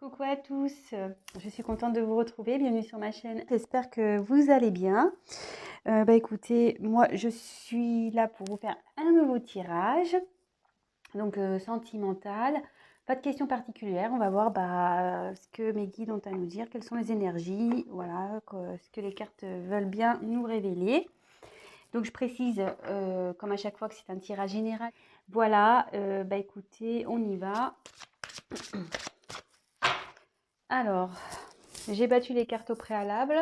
Coucou à tous, je suis contente de vous retrouver, bienvenue sur ma chaîne. J'espère que vous allez bien. Écoutez, moi je suis là pour vous faire un nouveau tirage, donc sentimental. Pas de questions particulières, on va voir ce que mes guides ont à nous dire, quelles sont les énergies, voilà, ce que les cartes veulent bien nous révéler. Donc je précise, comme à chaque fois, que c'est un tirage général. Voilà, écoutez, on y va. Alors, j'ai battu les cartes au préalable.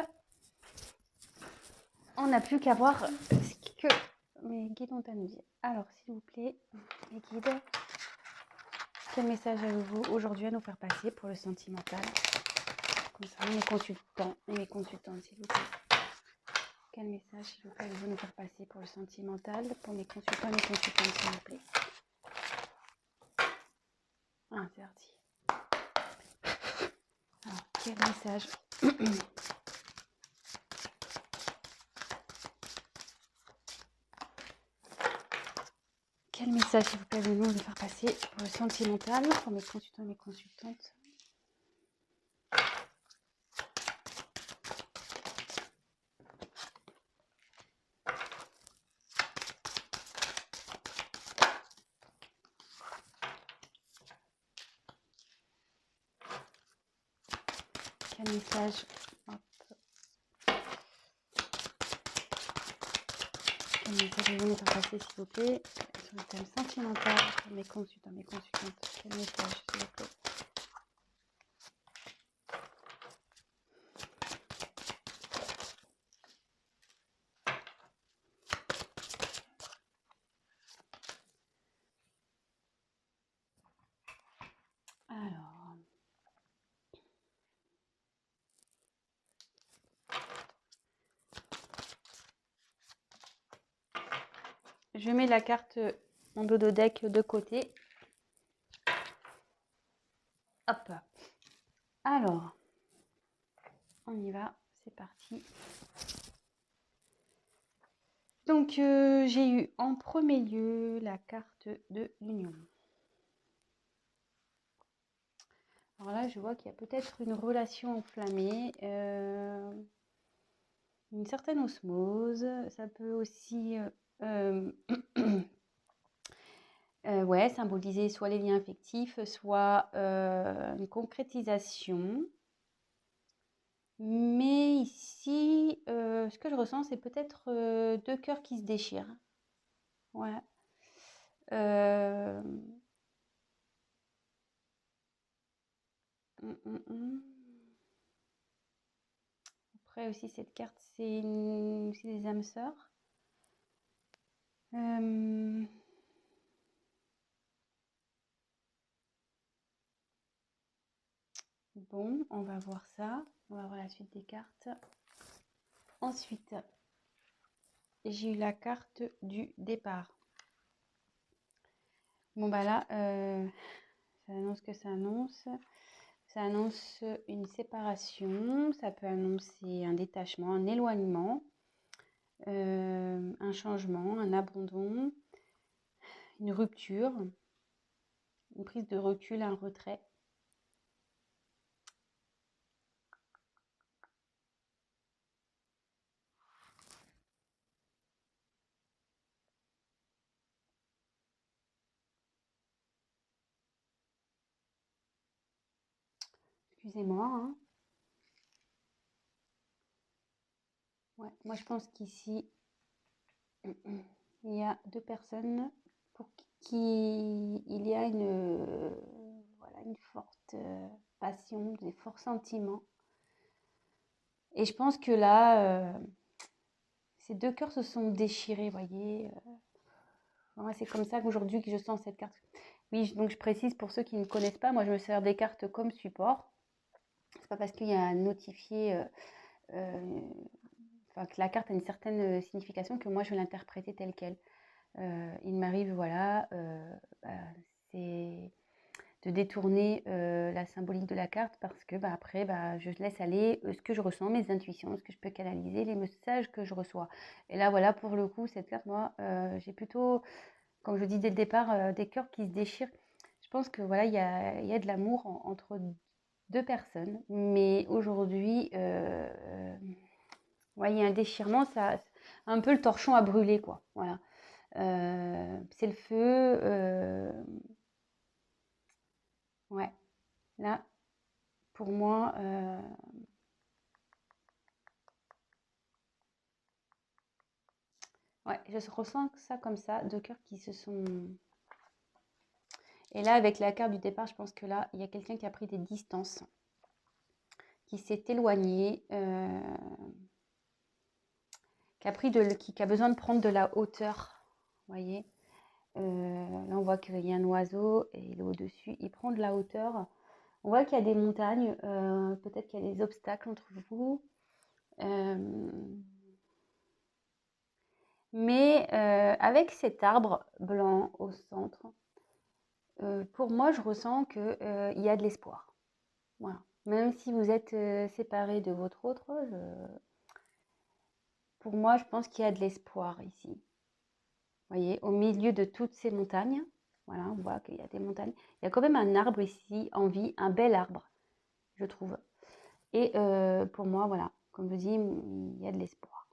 On n'a plus qu'à voir ce que mes guides ont à nous dire. Alors, s'il vous plaît, mes guides, quel message avez-vous aujourd'hui à nous faire passer pour le sentimental concernant mes consultants et mes consultantes, s'il vous plaît? Quel message, s'il vous plaît, avez-vous nous faire passer pour le sentimental, pour mes consultants et mes consultantes, s'il vous plaît? Ah, c'est parti. Alors, quel message Quel message, s'il vous plaît, avez-vous nous faire passer pour le sentimental, pour mes consultants et mes consultantes? Quel message? Hop. Quel message avez-vous nous faire passer, s'il vous plaît, sur le thème sentimental pour mes consultants, mes consultantes? Quel message, s'il vous plaît? Alors, je mets la carte, mon dodo deck de côté. Hop. Alors, on y va, c'est parti. Donc, j'ai eu en premier lieu la carte de l'union. Alors là, je vois qu'il y a peut-être une relation enflammée, une certaine osmose. Ça peut aussi ouais, symboliser soit les liens affectifs, soit une concrétisation. Mais ici, ce que je ressens, c'est peut-être deux cœurs qui se déchirent. Ouais. Euh, Après aussi, cette carte, c'est des âmes sœurs. Bon, on va voir ça. On va voir la suite des cartes. Ensuite, j'ai eu la carte du départ. Bon, là, ça annonce que ça annonce. Ça annonce une séparation. Ça peut annoncer un détachement, un éloignement, un changement, un abandon, une rupture, une prise de recul, un retrait. Excusez-moi, hein. Ouais, moi, je pense qu'ici, il y a deux personnes pour qui il y a voilà, une forte passion, des forts sentiments. Et je pense que là, ces deux cœurs se sont déchirés, voyez. Ouais, c'est comme ça qu'aujourd'hui que je sens cette carte. Oui, donc je précise pour ceux qui ne connaissent pas, moi je me sers des cartes comme support. C'est pas parce qu'il y a un notifié, enfin, que la carte a une certaine signification que moi je vais l'interpréter telle quelle. Il m'arrive, voilà, c'est de détourner la symbolique de la carte parce que après, je laisse aller ce que je ressens, mes intuitions, ce que je peux canaliser, les messages que je reçois. Et là, voilà, pour le coup, cette carte, moi, j'ai plutôt, comme je dis dès le départ, des cœurs qui se déchirent. Je pense que voilà, il y a de l'amour entre 2 personnes. Mais aujourd'hui, ouais, il y a un déchirement, ça un peu le torchon à brûler, quoi. Voilà. C'est le feu. Ouais, là, pour moi, ouais, je ressens ça comme ça, 2 cœurs qui se sont. Et là, avec la carte du départ, je pense que là, il y a quelqu'un qui a pris des distances, qui s'est éloigné, qui a besoin de prendre de la hauteur. Vous voyez? Là, on voit qu'il y a un oiseau et il est au-dessus. Il prend de la hauteur. On voit qu'il y a des montagnes, peut-être qu'il y a des obstacles entre vous. Mais avec cet arbre blanc au centre, pour moi, je ressens qu'il y a de l'espoir. Voilà. Même si vous êtes séparés de votre autre, pour moi, je pense qu'il y a de l'espoir ici. Vous voyez, au milieu de toutes ces montagnes, voilà, on voit qu'il y a des montagnes. Il y a quand même un arbre ici en vie, un bel arbre, je trouve. Et pour moi, voilà, comme je dis, il y a de l'espoir.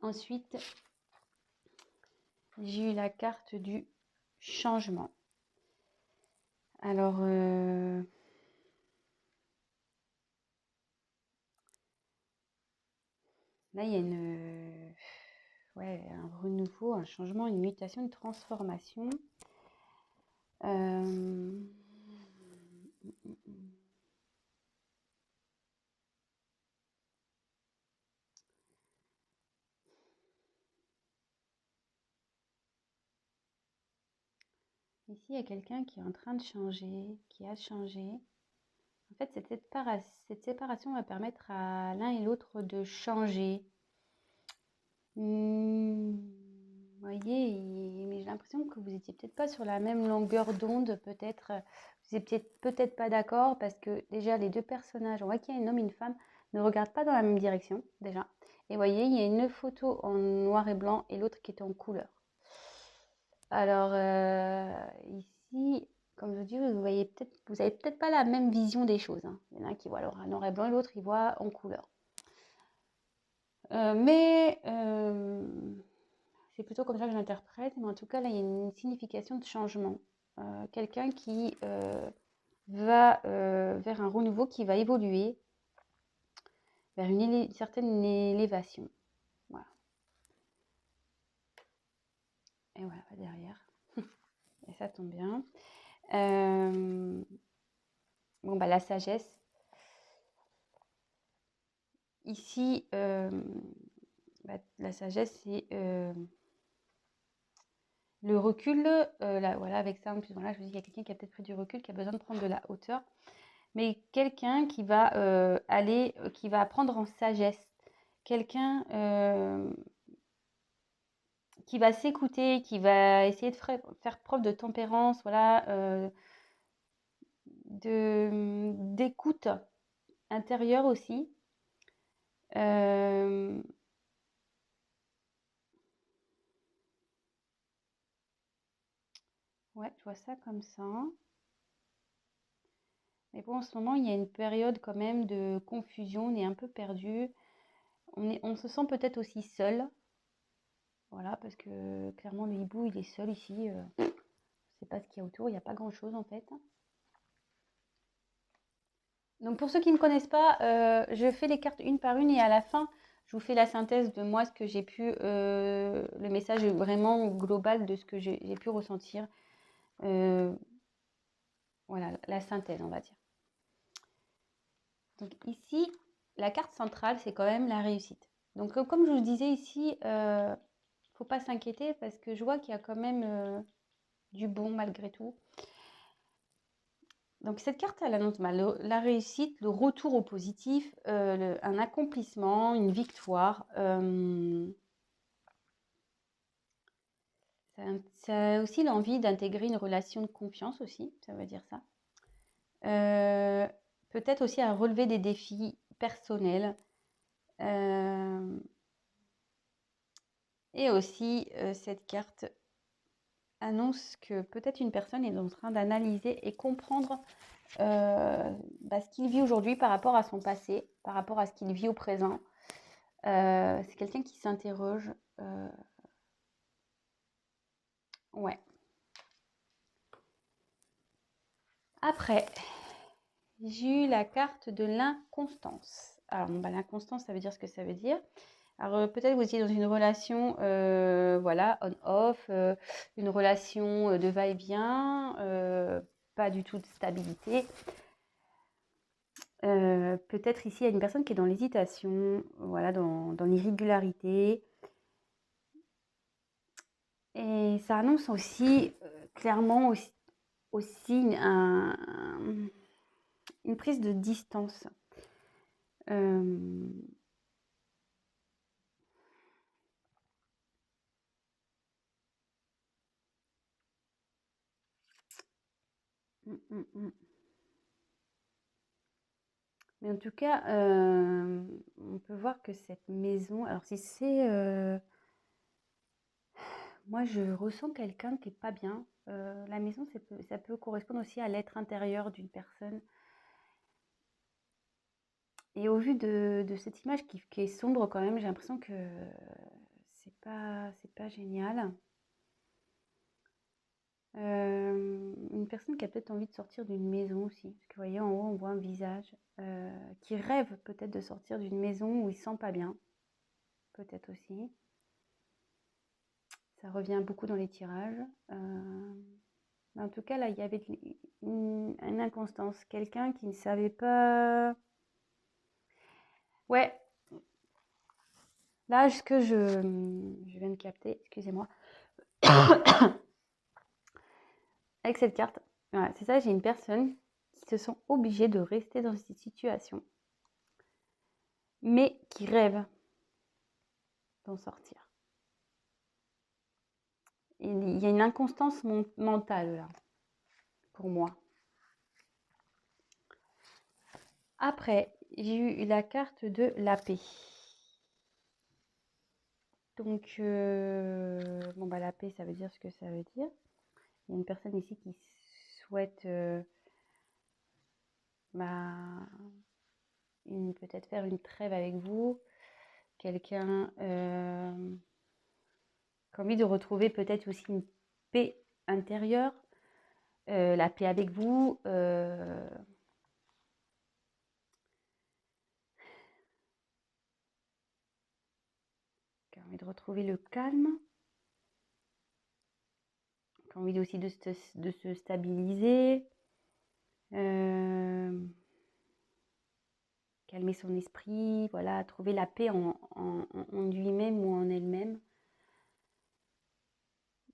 Ensuite, j'ai eu la carte du changement. Alors, là, il y a ouais, un renouveau, un changement, une mutation, une transformation. Ici, il y a quelqu'un qui est en train de changer, qui a changé. En fait, cette séparation va permettre à l'un et l'autre de changer. Vous voyez, mais j'ai l'impression que vous n'étiez peut-être pas sur la même longueur d'onde, peut-être. Vous n'étiez peut-être pas d'accord parce que déjà, les 2 personnages, on voit qu'il y a un homme et une femme, ne regardent pas dans la même direction, déjà. Et vous voyez, il y a une photo en noir et blanc et l'autre qui est en couleur. Alors, ici, comme je dis, vous avez peut-être pas la même vision des choses, hein. Il y en a un qui voit alors en noir et blanc et l'autre, il voit en couleur. Mais c'est plutôt comme ça que j'interprète. Mais en tout cas, là, il y a une signification de changement. Quelqu'un qui va vers un renouveau, qui va évoluer vers une certaine élévation. Voilà. Et voilà, derrière. Et ça tombe bien. Bon, bah, la sagesse. Ici, bah, la sagesse, c'est le recul. Là, voilà, avec ça, en plus, voilà, je vous dis, il y a quelqu'un qui a peut-être pris du recul, qui a besoin de prendre de la hauteur. Mais quelqu'un qui va qui va apprendre en sagesse. Quelqu'un qui va s'écouter, qui va essayer de faire preuve de tempérance, voilà, d'écoute intérieure aussi. Ouais, je vois ça comme ça. Mais bon, en ce moment, il y a une période quand même de confusion, on est un peu perdu. On se sent peut-être aussi seul. Voilà, parce que clairement, le hibou, il est seul ici. Je ne sais pas ce qu'il y a autour, il n'y a pas grand-chose en fait. Donc pour ceux qui ne me connaissent pas, je fais les cartes une par une et à la fin, je vous fais la synthèse de moi, ce que j'ai pu, le message vraiment global de ce que j'ai pu ressentir. Voilà, la synthèse, on va dire. Donc ici, la carte centrale, c'est quand même la réussite. Donc comme je vous disais ici, faut pas s'inquiéter parce que je vois qu'il y a quand même du bon malgré tout. Donc cette carte, elle annonce la réussite, le retour au positif, un accomplissement, une victoire. Ça a aussi l'envie d'intégrer une relation de confiance aussi, ça veut dire ça. Peut-être aussi à relever des défis personnels. Et aussi cette carte annonce que peut-être une personne est en train d'analyser et comprendre ce qu'il vit aujourd'hui par rapport à son passé, par rapport à ce qu'il vit au présent. C'est quelqu'un qui s'interroge. Ouais. Après, j'ai eu la carte de l'inconstance. Alors, l'inconstance, ça veut dire ce que ça veut dire. Alors, peut-être vous étiez dans une relation, voilà, on-off, une relation de va-et-vient, pas du tout de stabilité. Peut-être ici, il y a une personne qui est dans l'hésitation, voilà, dans l'irrégularité. Et ça annonce aussi, clairement, aussi une prise de distance. Mais en tout cas, on peut voir que cette maison, alors si c'est, moi je ressens quelqu'un qui est pas bien. La maison, ça peut correspondre aussi à l'être intérieur d'une personne. Et au vu de cette image qui est sombre quand même, j'ai l'impression que c'est pas génial. Une personne qui a peut-être envie de sortir d'une maison aussi. Parce que vous voyez, en haut, on voit un visage qui rêve peut-être de sortir d'une maison où il ne se sent pas bien. Peut-être aussi. Ça revient beaucoup dans les tirages. En tout cas, là, il y avait une inconstance. Quelqu'un qui ne savait pas... Ouais. Là, ce que je viens de capter, excusez-moi. Avec cette carte, voilà, c'est ça, j'ai une personne qui se sent obligée de rester dans cette situation, mais qui rêve d'en sortir. Il y a une inconstance mentale là, pour moi. Après, j'ai eu la carte de la paix. Donc, la paix, ça veut dire ce que ça veut dire. Il y a une personne ici qui souhaite peut-être faire une trêve avec vous. Quelqu'un qui a envie de retrouver peut-être aussi une paix intérieure. La paix avec vous. Qui a envie de retrouver le calme. Qui a envie aussi de se stabiliser. Calmer son esprit, voilà, trouver la paix en lui-même ou en elle-même.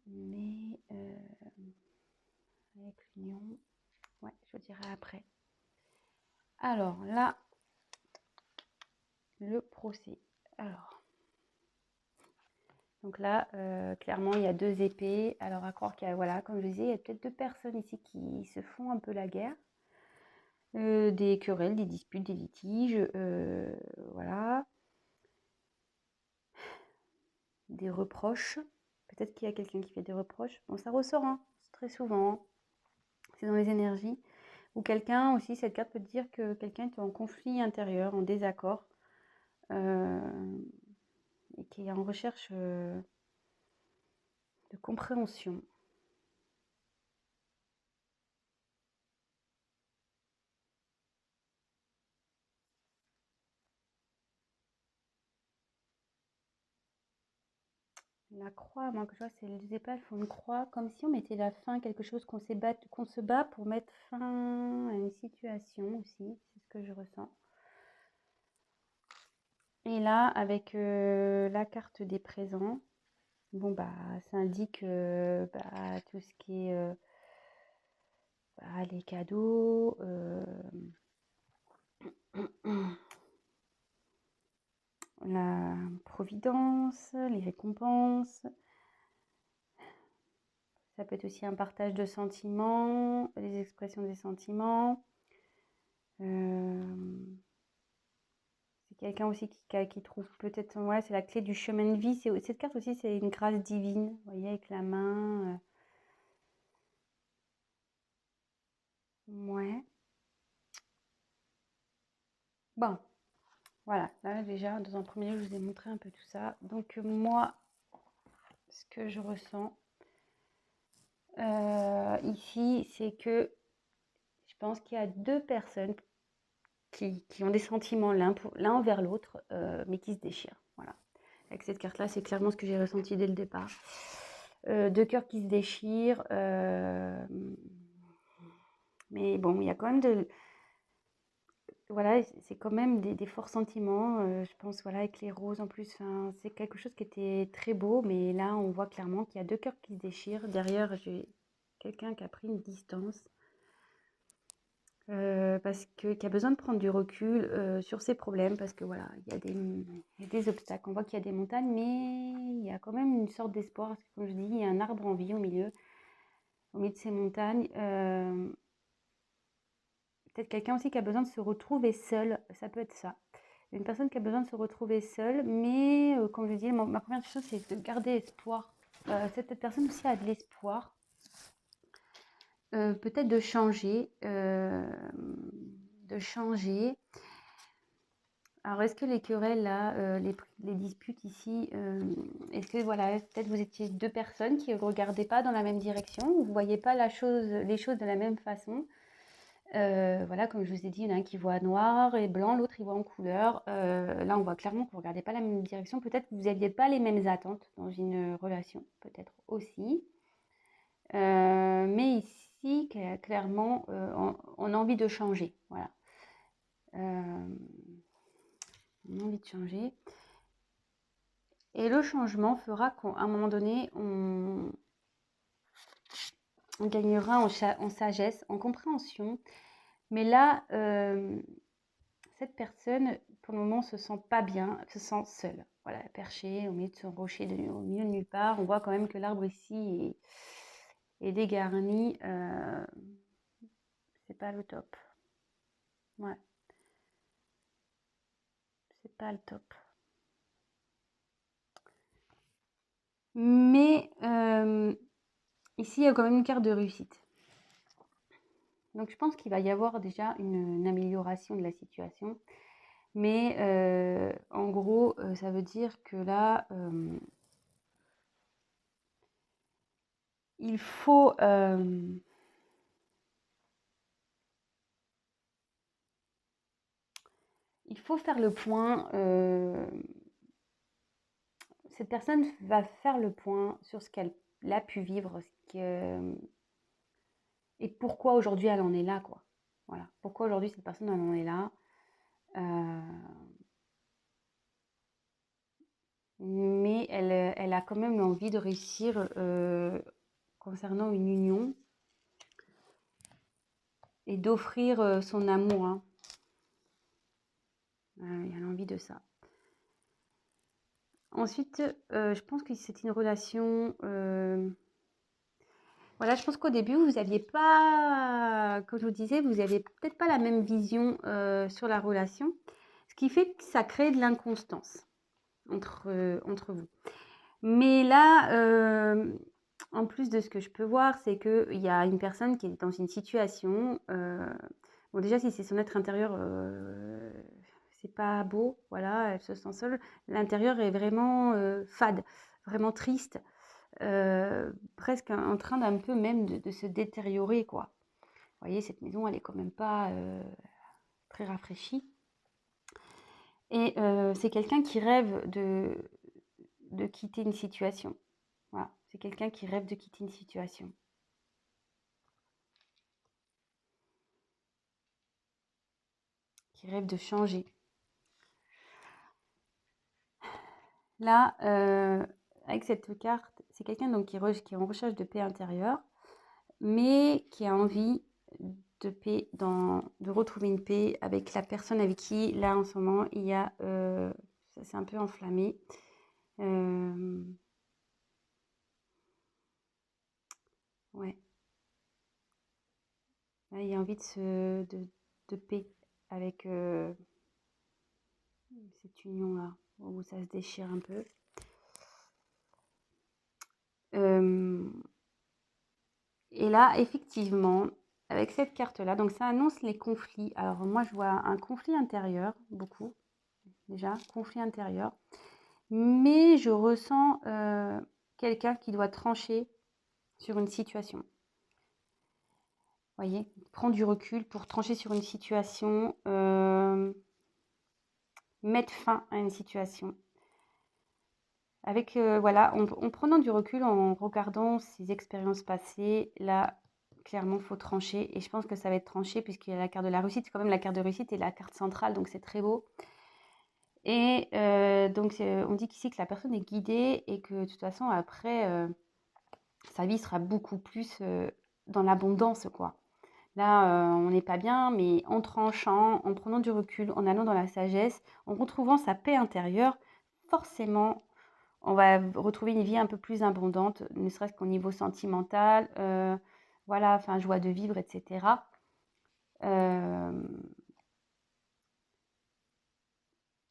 Mais avec l'union, ouais, je dirais après. Alors là, le procès. Alors, donc là, clairement, il y a deux épées. Alors, à croire qu'il y a, voilà, comme je disais, il y a peut-être deux personnes ici qui se font un peu la guerre. Des querelles, des disputes, des litiges, voilà. Des reproches. Peut-être qu'il y a quelqu'un qui fait des reproches. Bon, ça ressort, hein, très souvent. C'est dans les énergies. Ou quelqu'un aussi, cette carte peut dire que quelqu'un est en conflit intérieur, en désaccord, et qui est en recherche de compréhension. La croix, moi, que je vois, c'est les épées font une croix, comme si on mettait la fin à quelque chose, qu'on se bat pour mettre fin à une situation aussi. C'est ce que je ressens. Et là, avec la carte des présents, bon, ça indique tout ce qui est les cadeaux, la providence, les récompenses. Ça peut être aussi un partage de sentiments, les expressions des sentiments. C'est quelqu'un aussi qui trouve peut-être, ouais, c'est la clé du chemin de vie. Cette carte aussi, c'est une grâce divine, vous voyez, avec la main. Ouais. Bon, voilà. Là, déjà, dans un premier lieu, je vous ai montré un peu tout ça. Donc, moi, ce que je ressens ici, c'est que je pense qu'il y a deux personnes qui ont des sentiments l'un envers l'autre, mais qui se déchirent. Voilà. Avec cette carte-là, c'est clairement ce que j'ai ressenti dès le départ. Deux cœurs qui se déchirent. Mais bon, il y a quand même voilà, c'est quand même des forts sentiments. Je pense, voilà, avec les roses en plus, c'est quelque chose qui était très beau, mais là, on voit clairement qu'il y a deux cœurs qui se déchirent. Derrière, j'ai quelqu'un qui a pris une distance. Parce que qui a besoin de prendre du recul sur ses problèmes, parce que voilà, il y a des obstacles. On voit qu'il y a des montagnes, mais il y a quand même une sorte d'espoir, parce que comme je dis, il y a un arbre en vie au milieu de ces montagnes. Peut-être quelqu'un aussi qui a besoin de se retrouver seul, ça peut être ça. Une personne qui a besoin de se retrouver seule, mais comme je dis, ma première chose, c'est de garder espoir. Cette personne aussi a de l'espoir, peut-être de changer, de changer. Alors, est-ce que les querelles là, les disputes ici, est-ce que voilà, peut-être vous étiez deux personnes qui ne regardaient pas dans la même direction, vous ne voyez pas les choses de la même façon. Voilà, comme je vous ai dit, il y en a un qui voit noir et blanc, l'autre il voit en couleur. Là, on voit clairement que vous ne regardez pas la même direction. Peut-être que vous n'aviez pas les mêmes attentes dans une relation, peut-être aussi. Mais ici, clairement, on a envie de changer. Voilà. On a envie de changer. Et le changement fera qu'à un moment donné, on gagnera en sagesse, en compréhension. Mais là, cette personne, pour le moment, se sent pas bien, se sent seule. Voilà, perchée au milieu de ce rocher, au milieu de nulle part. On voit quand même que l'arbre ici est dégarni. C'est pas le top. Ouais, c'est pas le top. Mais ici, il y a quand même une carte de réussite. Donc, je pense qu'il va y avoir déjà une amélioration de la situation. Mais en gros, ça veut dire que là, il faut faire le point. Cette personne va faire le point sur ce qu'elle a pu vivre, et pourquoi aujourd'hui elle en est là, quoi. Voilà. Pourquoi aujourd'hui cette personne elle en est là. Mais elle a quand même envie de réussir concernant une union et d'offrir son amour, hein. Elle a envie de ça. Ensuite, je pense que c'est une relation. Voilà, je pense qu'au début, vous n'aviez pas, comme je vous disais, vous n'aviez peut-être pas la même vision sur la relation, ce qui fait que ça crée de l'inconstance entre vous. Mais là, en plus de ce que je peux voir, c'est qu'il y a une personne qui est dans une situation. Bon, déjà, si c'est son être intérieur, c'est pas beau, voilà, elle se sent seule. L'intérieur est vraiment fade, vraiment triste, presque en train d'un peu même de se détériorer, quoi. Vous voyez, cette maison, elle est quand même pas très rafraîchie. Et c'est quelqu'un qui rêve de quitter une situation. Voilà, c'est quelqu'un qui rêve de quitter une situation. Qui rêve de changer. Là, avec cette carte, c'est quelqu'un donc qui est en recherche de paix intérieure, mais qui a envie de paix, de retrouver une paix avec la personne avec qui, là, en ce moment, il y a... ça s'est un peu enflammé. Ouais. Là, il y a envie de paix avec cette union-là, où ça se déchire un peu. Et là, effectivement, avec cette carte-là. Donc ça annonce les conflits. Alors moi, je vois un conflit intérieur, beaucoup, déjà, conflit intérieur. Mais je ressens quelqu'un qui doit trancher sur une situation. Vous voyez, prendre du recul pour trancher sur une situation, mettre fin à une situation. Avec, voilà, en prenant du recul, en regardant ses expériences passées, là, clairement, il faut trancher. Et je pense que ça va être tranché puisqu'il y a la carte de la réussite. C'est quand même la carte de réussite et la carte centrale, donc c'est très beau. Et donc, on dit qu'ici que la personne est guidée et que de toute façon, après, sa vie sera beaucoup plus dans l'abondance, quoi. Là, on n'est pas bien, mais en tranchant, en prenant du recul, en allant dans la sagesse, en retrouvant sa paix intérieure, forcément, on va retrouver une vie un peu plus abondante, ne serait-ce qu'au niveau sentimental, voilà, enfin, joie de vivre, etc.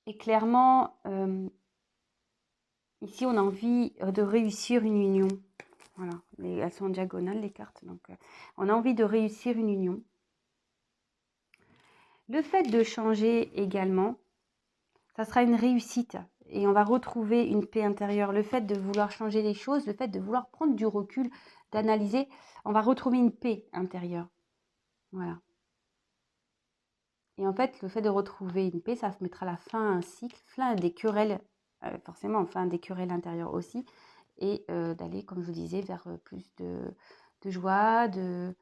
Et clairement, ici, on a envie de réussir une union. Voilà, elles sont en diagonale, les cartes. Donc, on a envie de réussir une union. Le fait de changer également, ça sera une réussite. Et on va retrouver une paix intérieure. Le fait de vouloir changer les choses, le fait de vouloir prendre du recul, d'analyser, on va retrouver une paix intérieure. Voilà. Et en fait, le fait de retrouver une paix, ça mettra la fin à un cycle, fin à des querelles, forcément, fin à des querelles intérieures aussi, et d'aller, comme je vous disais, vers plus de joie, de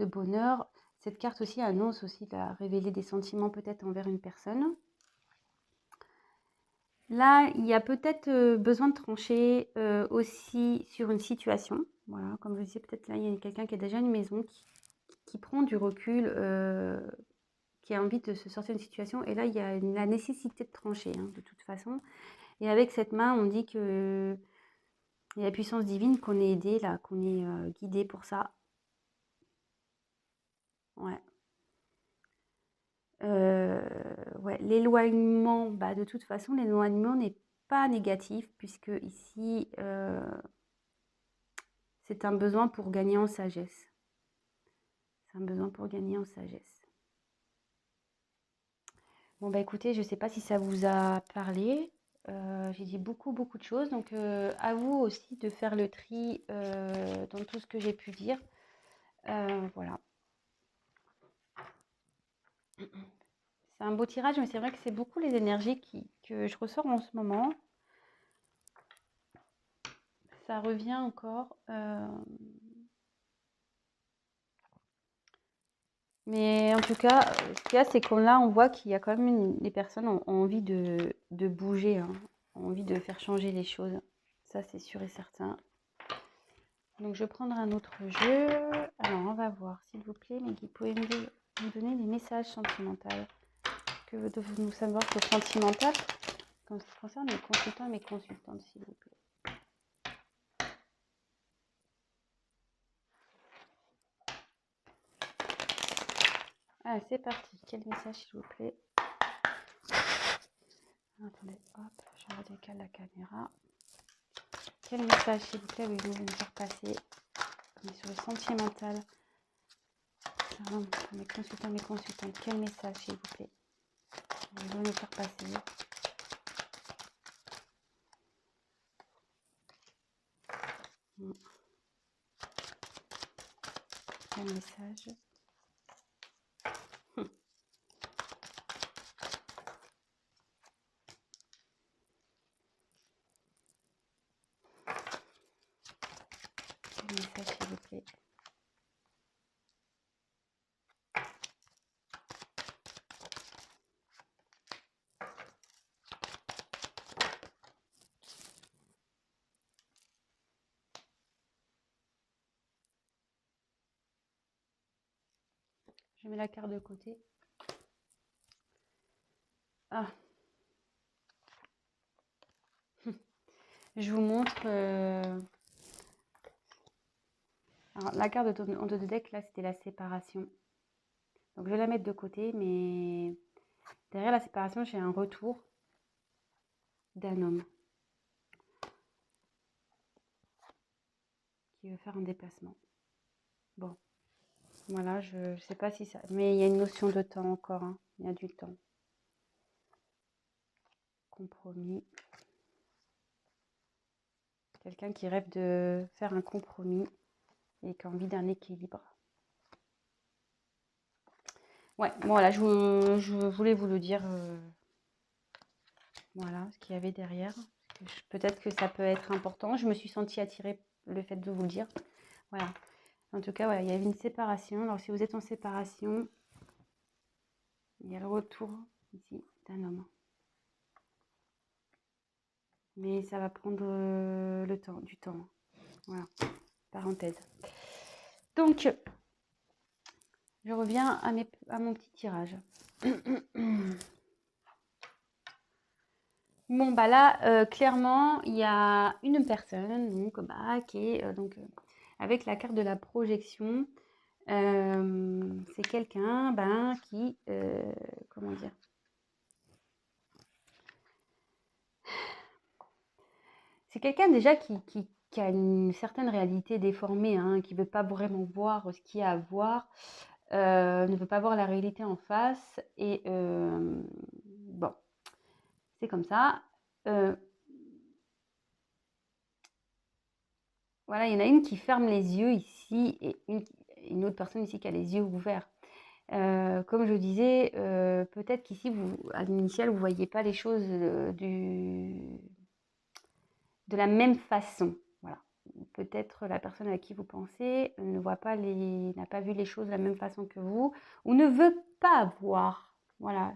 bonheur. Cette carte aussi annonce aussi de révéler des sentiments peut-être envers une personne. Là, il y a peut-être besoin de trancher aussi sur une situation. Voilà, comme je disais, peut-être là, il y a quelqu'un qui a déjà une maison qui prend du recul, qui a envie de se sortir d'une situation. Et là, il y a la nécessité de trancher, hein, de toute façon. Et avec cette main, on dit que il y a la puissance divine, qu'on est aidé, là, qu'on est guidé pour ça. Ouais. Ouais, l'éloignement, bah, de toute façon, l'éloignement n'est pas négatif, puisque ici, c'est un besoin pour gagner en sagesse. C'est un besoin pour gagner en sagesse. Bon, bah écoutez, je ne sais pas si ça vous a parlé. J'ai dit beaucoup, beaucoup de choses. Donc, à vous aussi de faire le tri dans tout ce que j'ai pu dire. Voilà. C'est un beau tirage, mais c'est vrai que c'est beaucoup les énergies que je ressors en ce moment. Ça revient encore. Mais en tout cas, ce qu'il y a, c'est qu'on là, on voit qu'il y a quand même les personnes ont envie de bouger, hein, ont envie de faire changer les choses. Ça, c'est sûr et certain. Donc, je vais prendre un autre jeu. Alors, on va voir, s'il vous plaît, mes guides, pouvez me donner des messages sentimentaux. Que devez-vous savoir sur sentimental, comme ça concerne mes consultants et mes consultantes, s'il vous plaît. Ah, c'est parti. Quel message, s'il vous plaît? Attendez, hop, je redécale la caméra. Quel message, s'il vous plaît, avez-vous me faire passer? On est sur le sentimental. Mes consultants, mes consultantes, quel message, s'il vous plaît, avez-vous me faire passer? Quel message? Quel message, s'il vous plaît? Je mets la carte de côté. Ah. Je vous montre. Alors, la carte en deux de deck, là, c'était la séparation. Donc, je vais la mettre de côté, mais derrière la séparation, j'ai un retour d'un homme qui veut faire un déplacement. Bon. Voilà, je ne sais pas si ça... Mais il y a une notion de temps encore, hein. Il y a du temps. Compromis. Quelqu'un qui rêve de faire un compromis et qui a envie d'un équilibre. Ouais, bon, voilà, je voulais vous le dire. Voilà, ce qu'il y avait derrière. Peut-être que ça peut être important. Je me suis sentie attirée le fait de vous le dire. Voilà. En tout cas, voilà, il y avait une séparation. Alors, si vous êtes en séparation, il y a le retour ici d'un homme. Mais ça va prendre le temps, du temps. Voilà, parenthèse. Donc, je reviens à mon petit tirage. Bon, bah là, clairement, il y a une personne donc, bah, qui est donc, avec la carte de la projection. C'est quelqu'un ben, qui, comment dire, c'est quelqu'un déjà qui a une certaine réalité déformée, hein, qui ne veut pas vraiment voir ce qu'il y a à voir, ne veut pas voir la réalité en face. Et bon, c'est comme ça. Voilà, il y en a une qui ferme les yeux ici et une autre personne ici qui a les yeux ouverts. Comme je disais, peut-être qu'ici, à l'initial, vous ne voyez pas les choses de la même façon. Voilà. Peut-être la personne à qui vous pensez n'a pas vu les choses de la même façon que vous, ou ne veut pas voir. Voilà.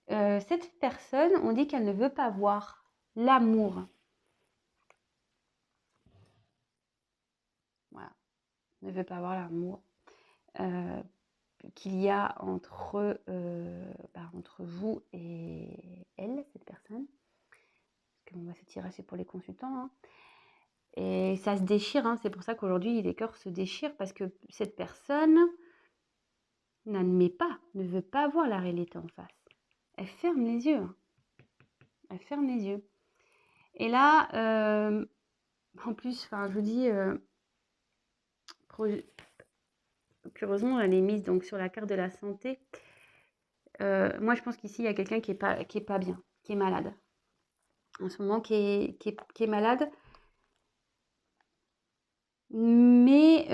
Cette personne, on dit qu'elle ne veut pas voir l'amour. Voilà. Ne veut pas voir l'amour qu'il y a entre vous et elle, cette personne. Parce qu'on va se tirer, c'est pour les consultants. Hein. Et ça se déchire, hein. C'est pour ça qu'aujourd'hui, les cœurs se déchirent, parce que cette personne n'admet pas, ne veut pas voir la réalité en face. Elle ferme les yeux. Hein. Elle ferme les yeux. Et là, en plus, je vous dis, curieusement, elle est mise donc, sur la carte de la santé. Moi, je pense qu'ici, il y a quelqu'un qui est pas bien, qui est malade. En ce moment, qui est malade. Mais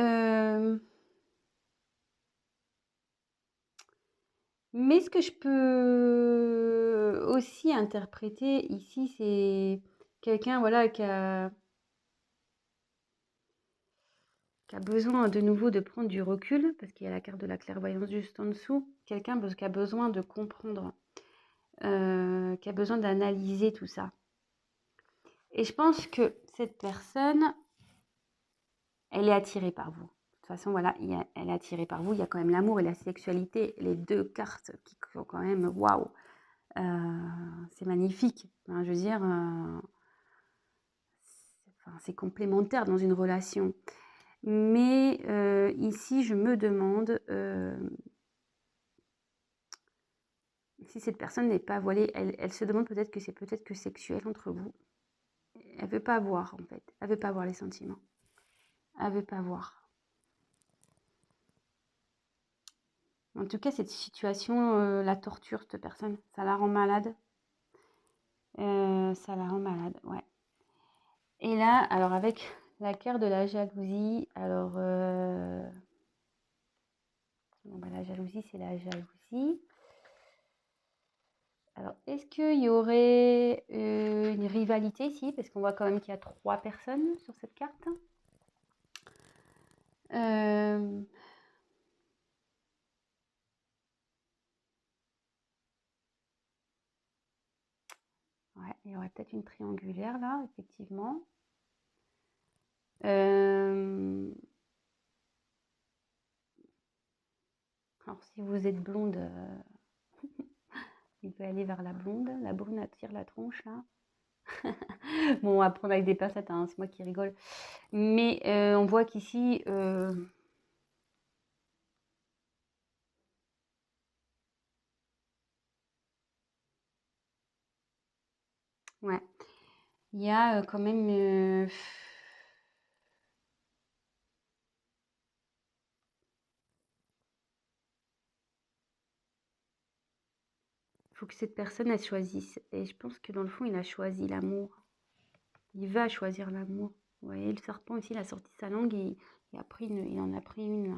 ce que je peux aussi interpréter ici, c'est quelqu'un voilà, qui a besoin de nouveau de prendre du recul, parce qu'il y a la carte de la clairvoyance juste en dessous. Quelqu'un qui a besoin de comprendre, qui a besoin d'analyser tout ça. Et je pense que cette personne, elle est attirée par vous. De toute façon, voilà, elle est attirée par vous. Il y a quand même l'amour et la sexualité, les deux cartes qui sont quand même waouh. C'est magnifique. Enfin, je veux dire, c'est complémentaire dans une relation. Mais ici, je me demande si cette personne n'est pas voilée. Elle se demande peut-être que c'est peut-être que sexuel entre vous. Elle veut pas voir, en fait. Elle veut pas voir les sentiments. Elle veut pas voir. En tout cas, cette situation la torture, cette personne. Ça la rend malade. Ça la rend malade, ouais. Et là, alors avec la carte de la jalousie, alors bon, bah, la jalousie, c'est la jalousie. Alors, est-ce qu'il y aurait une rivalité ici? Parce qu'on voit quand même qu'il y a 3 personnes sur cette carte. Ouais, il y aurait peut-être une triangulaire là, effectivement. Alors, si vous êtes blonde, il peut aller vers la blonde. La brune attire la tronche là. Bon, on va prendre avec des pincettes, hein, c'est moi qui rigole. Mais on voit qu'ici, ouais, il y a quand même faut que cette personne, elle choisisse. Et je pense que dans le fond, il a choisi l'amour. Il va choisir l'amour. Vous voyez, le serpent ici, il a sorti sa langue et il en a pris une là.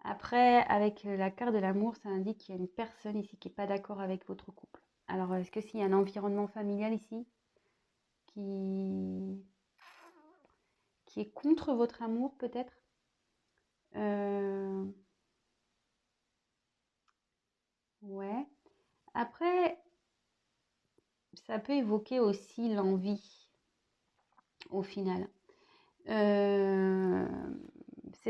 Après, avec la carte de l'amour, ça indique qu'il y a une personne ici qui n'est pas d'accord avec votre couple. Alors, est-ce que s'il y a un environnement familial ici qui, qui est contre votre amour, peut-être? Ouais. Après, ça peut évoquer aussi l'envie, au final. C'est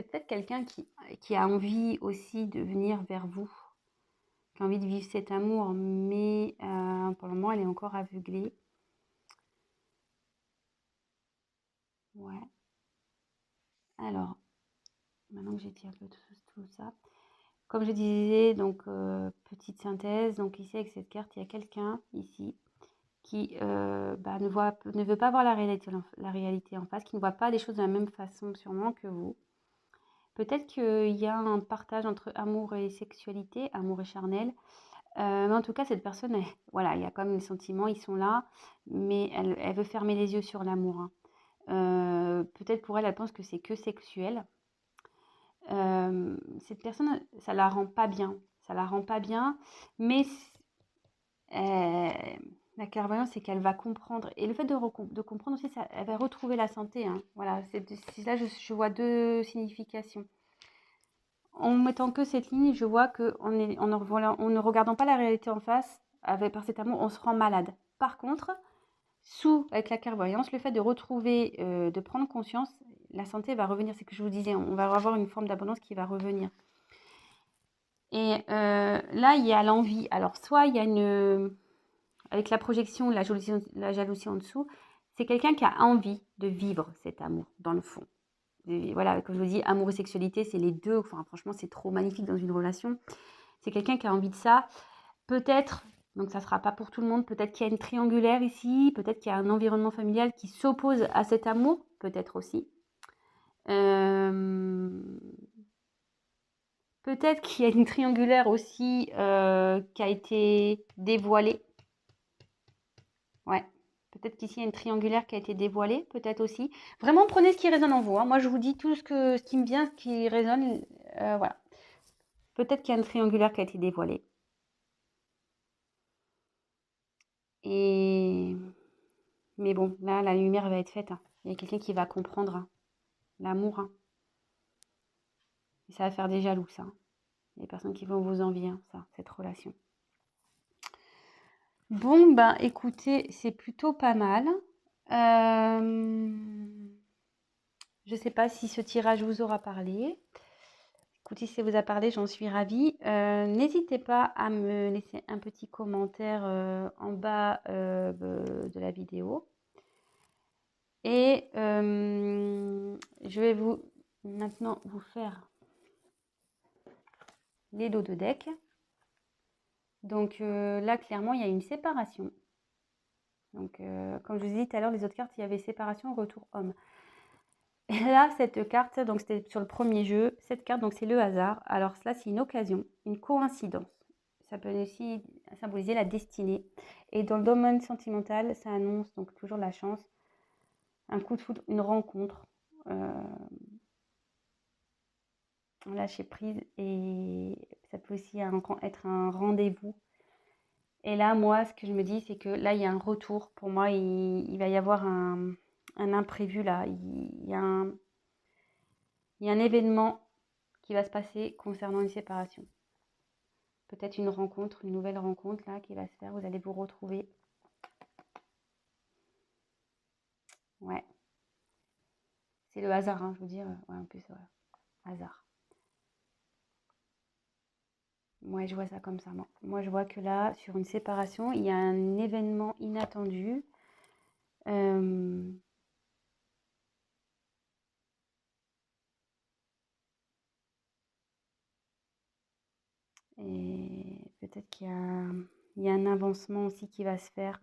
peut-être quelqu'un qui a envie aussi de venir vers vous, qui a envie de vivre cet amour, mais pour le moment, elle est encore aveuglée. Ouais. Alors, maintenant que j'ai dit un peu tout ça, comme je disais, donc petite synthèse, donc ici avec cette carte, il y a quelqu'un ici qui ne veut pas voir la réalité en face, qui ne voit pas les choses de la même façon sûrement que vous. Peut-être qu'il y a un partage entre amour et sexualité, amour et charnel. Mais en tout cas, cette personne, voilà, il y a quand même les sentiments, ils sont là, mais elle veut fermer les yeux sur l'amour, hein. Peut-être pour elle, elle pense que c'est que sexuel. Cette personne, ça la rend pas bien. Ça la rend pas bien, mais la clairvoyance, c'est qu'elle va comprendre. Et le fait de comprendre aussi, elle va retrouver la santé, hein. Voilà, là, je vois deux significations. En mettant que cette ligne, je vois qu'en ne regardant pas la réalité en face, par cet amour, on se rend malade. Par contre, avec la clairvoyance, le fait de retrouver, de prendre conscience, la santé va revenir. C'est ce que je vous disais, on va avoir une forme d'abondance qui va revenir. Et là, il y a l'envie. Alors, soit il y a avec la projection, la jalousie en dessous, c'est quelqu'un qui a envie de vivre cet amour, dans le fond. Et voilà, comme je vous dis, amour et sexualité, c'est les deux. Enfin, franchement, c'est trop magnifique dans une relation. C'est quelqu'un qui a envie de ça. Peut-être, donc ça ne sera pas pour tout le monde, peut-être qu'il y a une triangulaire ici, peut-être qu'il y a un environnement familial qui s'oppose à cet amour, peut-être aussi. Peut-être qu'il y a une triangulaire aussi qui a été dévoilée. Ouais. Peut-être qu'ici, il y a une triangulaire qui a été dévoilée, peut-être aussi. Vraiment, prenez ce qui résonne en vous, hein. Moi, je vous dis tout ce qui me vient, ce qui résonne. Voilà. Peut-être qu'il y a une triangulaire qui a été dévoilée. Mais bon, là, la lumière va être faite, hein. Il y a quelqu'un qui va comprendre, hein, l'amour, hein. Et ça va faire des jaloux, ça, hein. Les personnes qui vont vous envier, hein, ça, cette relation. Bon, ben, écoutez, c'est plutôt pas mal. Je ne sais pas si ce tirage vous aura parlé. Écoutez, si ça vous a parlé, j'en suis ravie. N'hésitez pas à me laisser un petit commentaire en bas de la vidéo. Et je vais maintenant vous faire les dos de deck. Donc là, clairement, il y a une séparation. Donc, comme je vous ai dit tout à l'heure, les autres cartes, il y avait séparation, retour homme. Et là, cette carte, donc c'était sur le premier jeu, cette carte, donc c'est le hasard. Alors cela, c'est une occasion, une coïncidence. Ça peut aussi symboliser la destinée. Et dans le domaine sentimental, ça annonce donc toujours la chance, un coup de foudre, une rencontre, lâcher prise. Et ça peut aussi être un rendez-vous. Et là, moi, ce que je me dis, c'est que là, il y a un retour. Pour moi, il va y avoir un imprévu là. Il y a un événement qui va se passer concernant une séparation. Peut-être une rencontre, une nouvelle rencontre là qui va se faire. Vous allez vous retrouver. Ouais. C'est le hasard, hein, je veux dire. Ouais, en plus, voilà. Hasard. Moi, je vois ça comme ça. Moi, je vois que là, sur une séparation, il y a un événement inattendu. Et peut-être qu'il y a un avancement aussi qui va se faire.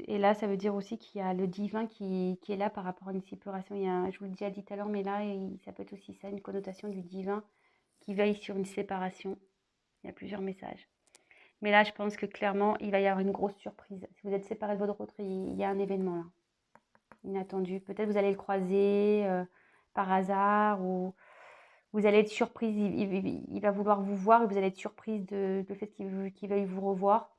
Et là, ça veut dire aussi qu'il y a le divin qui est là par rapport à une séparation. Je vous l'ai déjà dit tout à l'heure, mais là, ça peut être aussi ça, une connotation du divin qui veille sur une séparation. Il y a plusieurs messages. Mais là, je pense que clairement, il va y avoir une grosse surprise. Si vous êtes séparés de votre autre, il y a un événement là, inattendu. Peut-être vous allez le croiser par hasard ou vous allez être surprise. Il va vouloir vous voir et vous allez être surprise de le fait qu'il veuille vous revoir.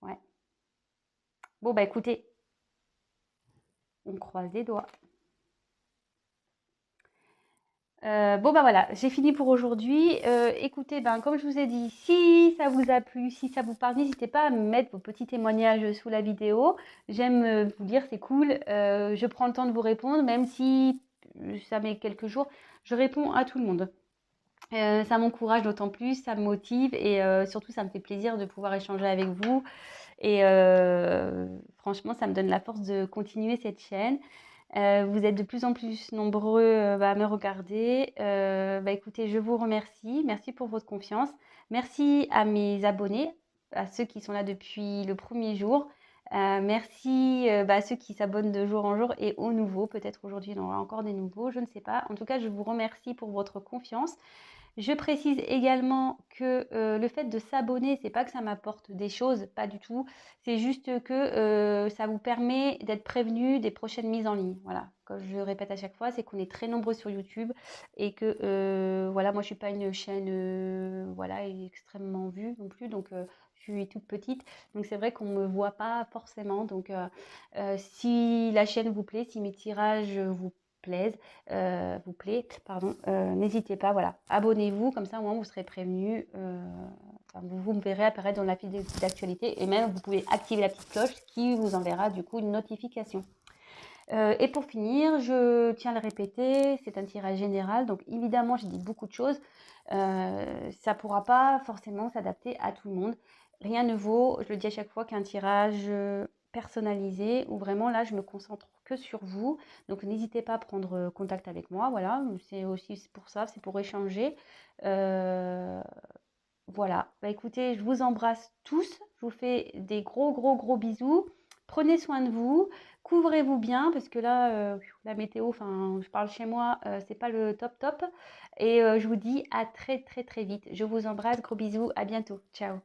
Ouais. Bon, bah écoutez, on croise les doigts. Bon bah voilà, j'ai fini pour aujourd'hui. Écoutez, ben, comme je vous ai dit, si ça vous a plu, si ça vous parle, n'hésitez pas à me mettre vos petits témoignages sous la vidéo. J'aime vous lire, c'est cool. Je prends le temps de vous répondre, même si ça met quelques jours. Je réponds à tout le monde. Ça m'encourage d'autant plus, ça me motive et surtout ça me fait plaisir de pouvoir échanger avec vous. Et franchement, ça me donne la force de continuer cette chaîne. Vous êtes de plus en plus nombreux à me regarder. Bah, écoutez, je vous remercie. Merci pour votre confiance. Merci à mes abonnés, à ceux qui sont là depuis le premier jour. Merci à ceux qui s'abonnent de jour en jour et aux nouveaux. Peut-être aujourd'hui, il y en aura encore des nouveaux, je ne sais pas. En tout cas, je vous remercie pour votre confiance. Je précise également que le fait de s'abonner, c'est pas que ça m'apporte des choses, pas du tout. C'est juste que ça vous permet d'être prévenu des prochaines mises en ligne. Voilà, comme je le répète à chaque fois, c'est qu'on est très nombreux sur YouTube et que voilà, moi je suis pas une chaîne voilà extrêmement vue non plus, donc je suis toute petite, donc c'est vrai qu'on me voit pas forcément. Donc si la chaîne vous plaît, si mes tirages vous plaît, pardon, n'hésitez pas, voilà, abonnez-vous, comme ça au moins vous serez prévenus, vous me verrez apparaître dans la file d'actualité et même vous pouvez activer la petite cloche qui vous enverra du coup une notification. Et pour finir, je tiens à le répéter, c'est un tirage général, donc évidemment j'ai dit beaucoup de choses, ça ne pourra pas forcément s'adapter à tout le monde. Rien ne vaut, je le dis à chaque fois, qu'un tirage personnalisé où vraiment là je me concentre que sur vous. Donc n'hésitez pas à prendre contact avec moi, voilà, c'est aussi pour ça, c'est pour échanger. Voilà, bah écoutez, je vous embrasse tous, je vous fais des gros bisous. Prenez soin de vous, couvrez-vous bien parce que là, la météo, enfin, je parle chez moi, c'est pas le top. Et je vous dis à très vite. Je vous embrasse, gros bisous, à bientôt. Ciao.